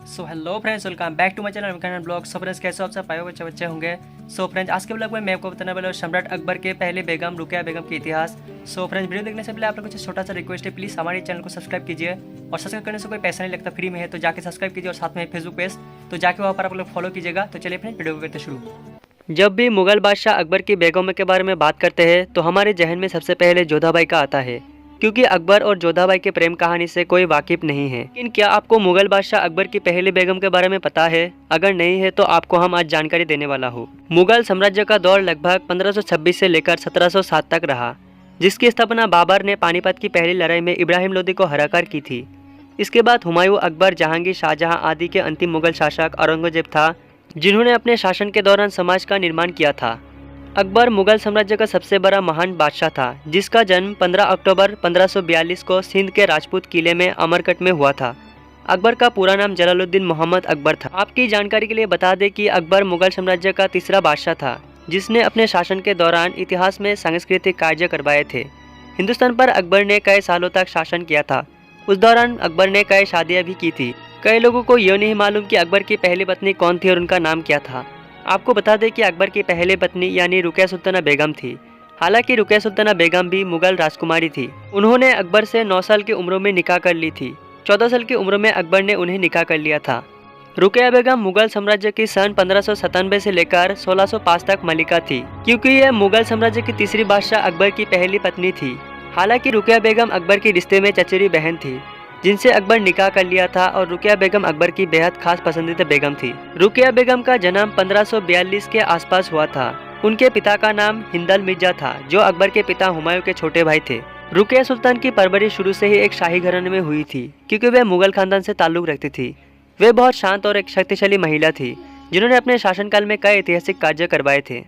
So hello friends, welcome back to my channel blog. So friends, कैसे हो आप सब? पाए बच्चे बच्चे होंगे। सो फ्रेंड्स, आज के ब्लॉग में मैं आपको बताने वाला हूँ सम्राट अकबर के पहले बेगम रुकिया बेगम के इतिहास। सो फ्रेंड्स, वीडियो देखने से पहले आप लोगों को छोटा सा रिक्वेस्ट है, प्लीज़ हमारे चैनल को सब्सक्राइब कीजिए। और सब्सक्राइब करने से कोई पैसा नहीं लगता, फ्री में है, तो जाके सब्सक्राइब कीजिए। और साथ में फेसबुक पेज, तो जाके वहाँ पर आप लोग फॉलो कीजिएगा। तो चलिए फ्रेंड्स, वीडियो को करते शुरू। जब भी मुगल बादशाह अकबर की बेगमों के बारे में बात करते हैं तो हमारे जहन में सबसे पहले जोधाबाई का आता है, क्योंकि अकबर और जोधाबाई के प्रेम कहानी से कोई वाकिफ नहीं है। लेकिन क्या आपको मुगल बादशाह अकबर की पहली बेगम के बारे में पता है? अगर नहीं है तो आपको हम आज जानकारी देने वाला हूँ। मुगल साम्राज्य का दौर लगभग 1526 से लेकर 1707 तक रहा, जिसकी स्थापना बाबर ने पानीपत की पहली लड़ाई में इब्राहिम लोदी को हराकर की थी। इसके बाद हुमायूं, अकबर, जहांगीर, शाहजहां आदि के अंतिम मुगल शासक औरंगजेब था, जिन्होंने अपने शासन के दौरान समाज का निर्माण किया था। अकबर मुगल साम्राज्य का सबसे बड़ा महान बादशाह था, जिसका जन्म 15 अक्टूबर 1542 को सिंध के राजपूत किले में अमरकट में हुआ था। अकबर का पूरा नाम जलालुद्दीन मोहम्मद अकबर था। आपकी जानकारी के लिए बता दें कि अकबर मुगल साम्राज्य का तीसरा बादशाह था, जिसने अपने शासन के दौरान इतिहास में सांस्कृतिक कार्य करवाए थे। हिंदुस्तान पर अकबर ने कई सालों तक शासन किया था। उस दौरान अकबर ने कई शादियाँ भी की थी। कई लोगों को यह नहीं मालूम कि अकबर की पहली पत्नी कौन थी और उनका नाम क्या था। आपको बता दें कि अकबर की पहली पत्नी यानी रुकिया सुल्ताना बेगम थी। हालांकि रुकिया सुल्ताना बेगम भी मुगल राजकुमारी थी। उन्होंने अकबर से 9 साल की उम्र में निकाह कर ली थी। 14 साल की उम्र में अकबर ने उन्हें निकाह कर लिया था। रुकिया बेगम मुगल साम्राज्य की सन 1597 से लेकर 1605 तक मलिका थी, क्योंकि यह मुगल साम्राज्य की तीसरी बादशाह अकबर की पहली पत्नी थी। हालांकि रुकिया बेगम अकबर के रिश्ते में चचेरी बहन थी, जिनसे अकबर निकाह कर लिया था, और रुकिया बेगम अकबर की बेहद खास पसंदीदा बेगम थी। रुकिया बेगम का जन्म 1542 के आसपास हुआ था। उनके पिता का नाम हिंदल मिर्जा था, जो अकबर के पिता हुमायूं के छोटे भाई थे। रुकिया सुल्तान की परवरिश शुरू से ही एक शाही घराने में हुई थी, क्योंकि वे मुगल खानदान से ताल्लुक रखती थी। वे बहुत शांत और एक शक्तिशाली महिला थी, जिन्होंने अपने शासनकाल में कई ऐतिहासिक कार्य करवाए थे।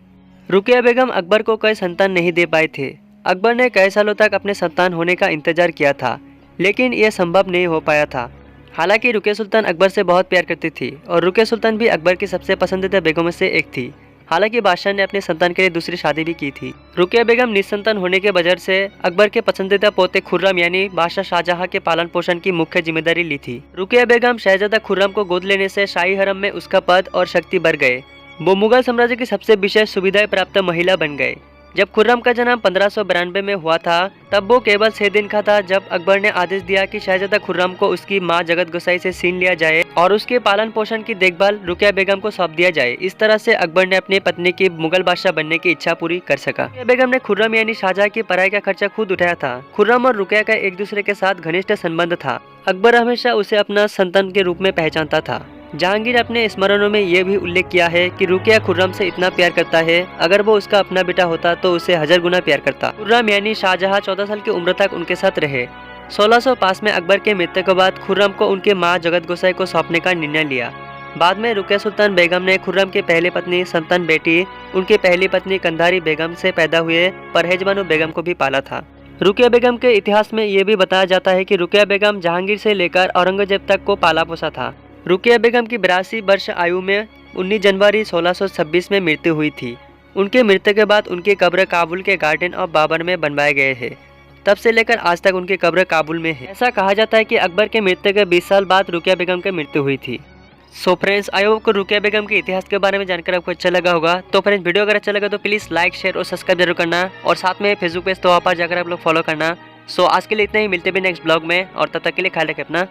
रुकिया बेगम अकबर को कई संतान नहीं दे पाए थे। अकबर ने कई सालों तक अपने संतान होने का इंतजार किया था, लेकिन यह संभव नहीं हो पाया था। हालांकि रुकिया सुल्तान अकबर से बहुत प्यार करती थी, और रुकिया सुल्तान भी अकबर की सबसे पसंदीदा बेगमों से एक थी। हालांकि बादशाह ने अपने संतान के लिए दूसरी शादी भी की थी। रुकिया बेगम निसंतान होने के वजह से अकबर के पसंदीदा पोते खुर्रम यानी बादशाह शाहजहां के पालन पोषण की मुख्य जिम्मेदारी ली थी। रुकिया बेगम शहजादा खुर्रम को गोद लेने से शाही हरम में उसका पद और शक्ति बढ़ गए। वो मुगल साम्राज्य की सबसे विशेष सुविधाएं प्राप्त महिला बन गए। जब खुर्रम का जन्म 1592 में हुआ था, तब वो केवल 6 दिन का था, जब अकबर ने आदेश दिया कि शहजादा खुर्रम को उसकी मां जगत गोसाई से छीन लिया जाए और उसके पालन पोषण की देखभाल रुकिया बेगम को सौंप दिया जाए। इस तरह से अकबर ने अपनी पत्नी की मुगल बादशाह बनने की इच्छा पूरी कर सका। रुकिया बेगम ने खुर्रम यानी शाहजहां की पढ़ाई का खर्चा खुद उठाया था। खुर्रम और रुकिया का एक दूसरे के साथ घनिष्ठ संबंध था। अकबर हमेशा उसे अपना संतान के रूप में पहचानता था। जहांगीर अपने स्मरणों में यह भी उल्लेख किया है कि रुकिया खुर्रम से इतना प्यार करता है, अगर वो उसका अपना बेटा होता तो उसे 1000 गुना प्यार करता। खुर्रम यानी शाहजहां 14 साल की उम्र तक उनके साथ रहे। 1605 में अकबर के मृत्यु के बाद खुर्रम को उनके मां जगत गोसाई को सौंपने का निर्णय लिया। बाद में रुकिया सुल्तान बेगम ने खुर्रम की पहली पत्नी संतान बेटी उनकी पहली पत्नी कंधारी बेगम से पैदा हुए परहेज बानो बेगम को भी पाला था। रुकिया बेगम के इतिहास में ये भी बताया जाता है कि रुकिया बेगम जहांगीर से लेकर औरंगजेब तक को पाला पोसा था। रुकिया बेगम की 82 वर्ष आयु में 19 जनवरी 1626 में मृत्यु हुई थी। उनके मृत्यु के बाद उनकी कब्र काबुल के गार्डन ऑफ बाबर में बनवाए गए हैं। तब से लेकर आज तक उनकी कब्र काबुल में है। ऐसा कहा जाता है कि अकबर के मृत्यु के 20 साल बाद रुकिया बेगम की मृत्यु हुई थी। सो फ्रेंड्स, आई होप को रुकिया बेगम के इतिहास के बारे में जानकर आपको अच्छा लगा होगा। तो फ्रेंड्स, वीडियो अगर अच्छा लगा तो प्लीज़ लाइक, शेयर और सब्सक्राइब जरूर करना, और साथ में फेसबुक पेज तो वहाँ पर जाकर आप लोग फॉलो करना। सो आज के लिए इतना ही, मिलते भी नेक्स्ट ब्लॉग में, और तब तक के लिए ख्याल रखें अपना।